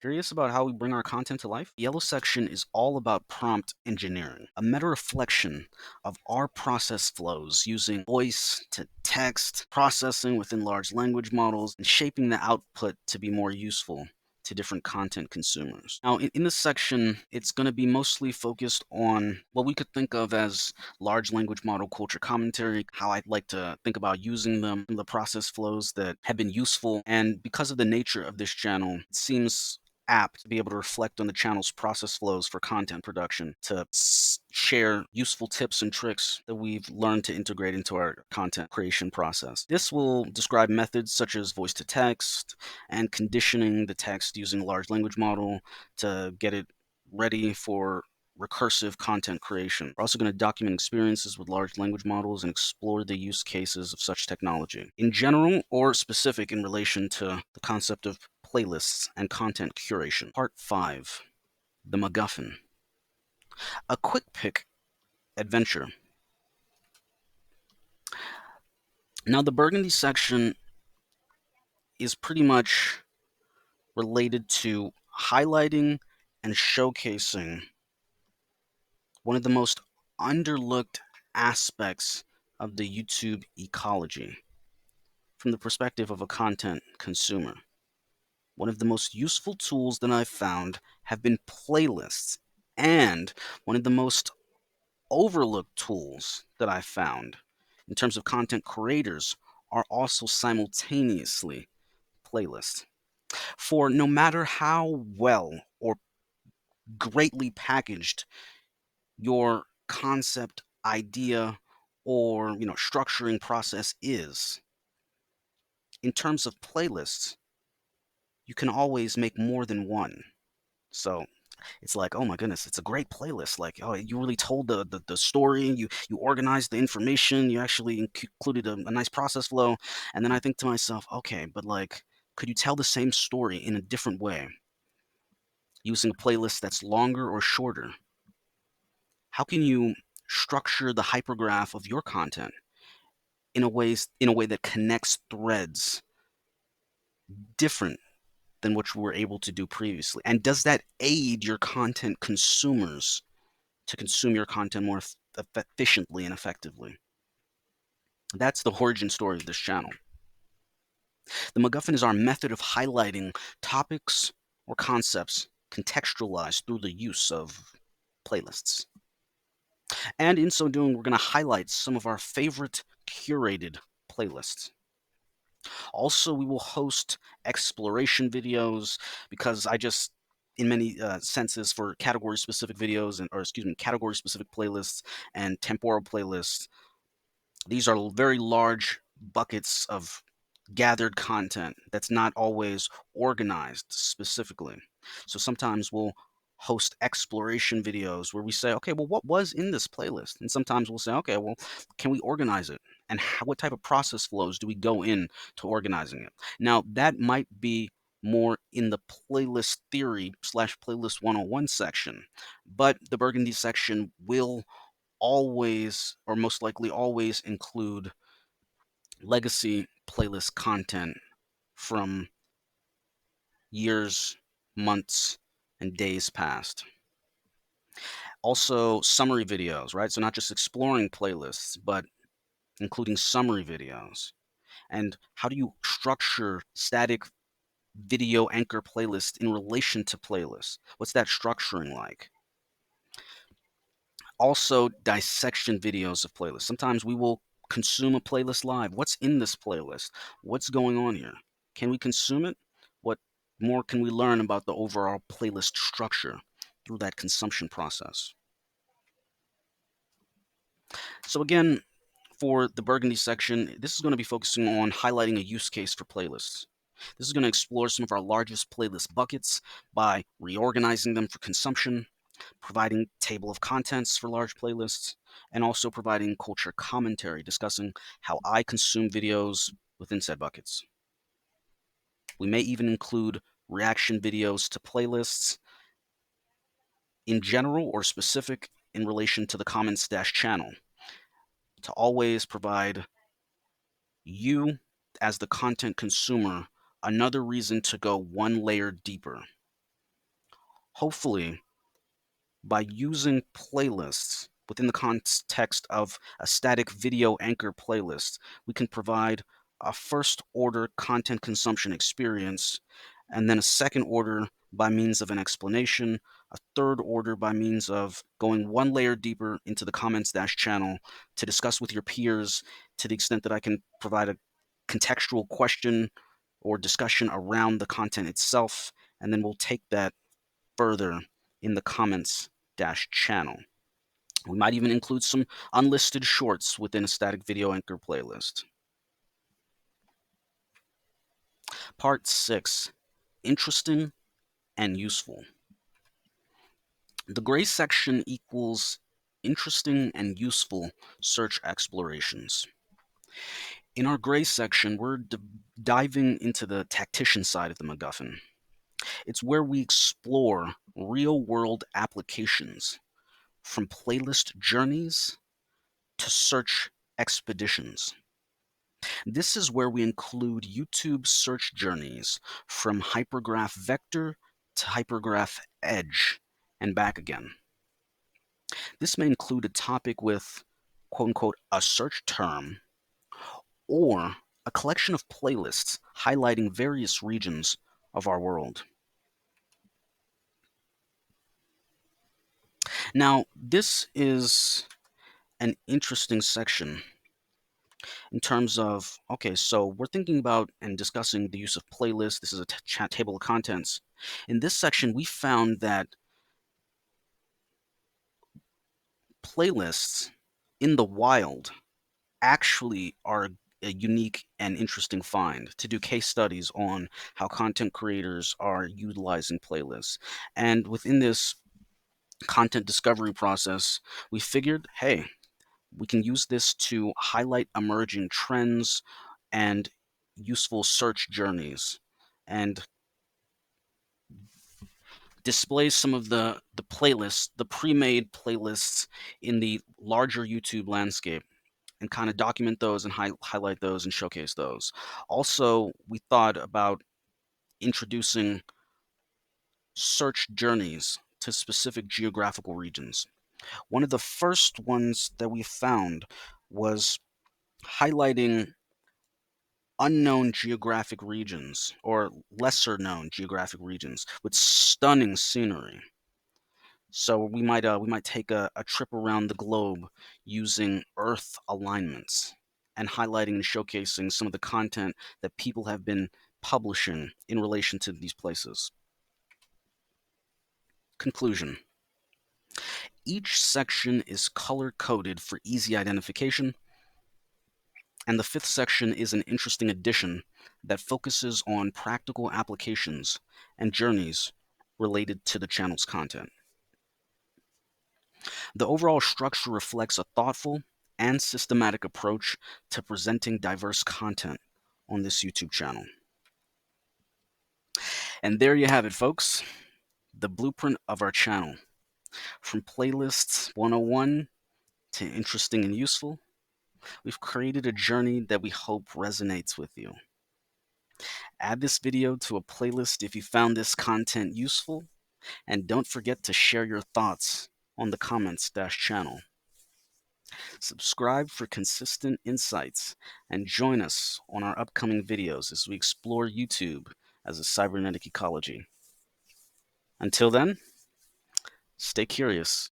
Curious about how we bring our content to life? The yellow section is all about prompt engineering, a meta reflection of our process flows using voice to text processing within large language models and shaping the output to be more useful to different content consumers. Now, in this section, it's going to be mostly focused on what we could think of as large language model culture commentary, how I'd like to think about using them, the process flows that have been useful. And because of the nature of this channel, it seems apt to be able to reflect on the channel's process flows for content production, to share useful tips and tricks that we've learned to integrate into our content creation process. This will describe methods such as voice to text and conditioning the text using a large language model to get it ready for recursive content creation. We're also going to document experiences with large language models and explore the use cases of such technology, in general or specific in relation to the concept of playlists and content curation. Part 5, the MacGuffin. A quick pick adventure. Now, the Burgundy section is pretty much related to highlighting and showcasing one of the most underlooked aspects of the YouTube ecology from the perspective of a content consumer. One of the most useful tools that I've found have been playlists, and one of the most overlooked tools that I've found in terms of content creators are also simultaneously playlists. For no matter how well or greatly packaged your concept, idea, or structuring process is, in terms of playlists, you can always make more than one. So it's like, oh my goodness, it's a great playlist. Like, oh, you really told the story, you organized the information, you actually included a nice process flow. And then I think to myself, okay, but like, could you tell the same story in a different way using a playlist that's longer or shorter? How can you structure the hypergraph of your content in a way that connects threads different than what you were able to do previously? And does that aid your content consumers to consume your content more efficiently and effectively? That's the origin story of this channel. The MacGuffin is our method of highlighting topics or concepts contextualized through the use of playlists. And in so doing, we're going to highlight some of our favorite curated playlists. Also, we will host exploration videos because in many senses, for category specific videos or excuse me, category specific playlists and temporal playlists, these are very large buckets of gathered content that's not always organized specifically. So sometimes we'll host exploration videos where we say, okay, well, what was in this playlist? And sometimes we'll say, okay, well, can we organize it? And what type of process flows do we go in to organizing it? Now, that might be more in the playlist theory slash playlist 101 section, but the Burgundy section will always, or most likely always, include legacy playlist content from years, months, and days past. Also, summary videos, right? So, not just exploring playlists, but including summary videos. And how do you structure static video anchor playlists in relation to playlists? What's that structuring like? Also, dissection videos of playlists. Sometimes we will consume a playlist live. What's in this playlist? What's going on here? Can we consume it? What more can we learn about the overall playlist structure through that consumption process? So again, for the Burgundy section, this is going to be focusing on highlighting a use case for playlists. This is going to explore some of our largest playlist buckets by reorganizing them for consumption, providing table of contents for large playlists, and also providing culture commentary discussing how I consume videos within said buckets. We may even include reaction videos to playlists in general or specific in relation to the Common Stash channel to always provide you, as the content consumer, another reason to go one layer deeper. Hopefully, by using playlists within the context of a static video anchor playlist, we can provide a first order content consumption experience, and then a second order by means of an explanation, a third order by means of going one layer deeper into the comments dash channel to discuss with your peers to the extent that I can provide a contextual question or discussion around the content itself, and then we'll take that further in the comments dash channel. We might even include some unlisted shorts within a static video anchor playlist. Part 6, interesting and useful. The gray section equals interesting and useful search explorations. In our gray section, we're diving into the tactician side of the MacGuffin. It's where we explore real-world applications, from playlist journeys to search expeditions. This is where we include YouTube search journeys from hypergraph vector to hypergraph edge and back again. This may include a topic with quote unquote a search term or a collection of playlists highlighting various regions of our world. Now, this is an interesting section in terms of, okay, so we're thinking about and discussing the use of playlists. This is a chat table of contents. In this section, we found that playlists in the wild actually are a unique and interesting find to do case studies on how content creators are utilizing playlists. And within this content discovery process, we figured, hey, we can use this to highlight emerging trends and useful search journeys and display some of the playlists, the pre-made playlists in the larger YouTube landscape, and kind of document those and highlight those and showcase those. Also, we thought about introducing search journeys to specific geographical regions. One of the first ones that we found was highlighting unknown geographic regions or lesser known geographic regions with stunning scenery. So we might take a trip around the globe using Earth alignments and highlighting and showcasing some of the content that people have been publishing in relation to these places. Conclusion. Each section is color-coded for easy identification, and the fifth section is an interesting addition that focuses on practical applications and journeys related to the channel's content. The overall structure reflects a thoughtful and systematic approach to presenting diverse content on this YouTube channel. And there you have it, folks. The blueprint of our channel. From Playlists 101 to Interesting and Useful, we've created a journey that we hope resonates with you. Add this video to a playlist if you found this content useful, and don't forget to share your thoughts on the comments channel. Subscribe for consistent insights and join us on our upcoming videos as we explore YouTube as a cybernetic ecology. Until then, stay curious.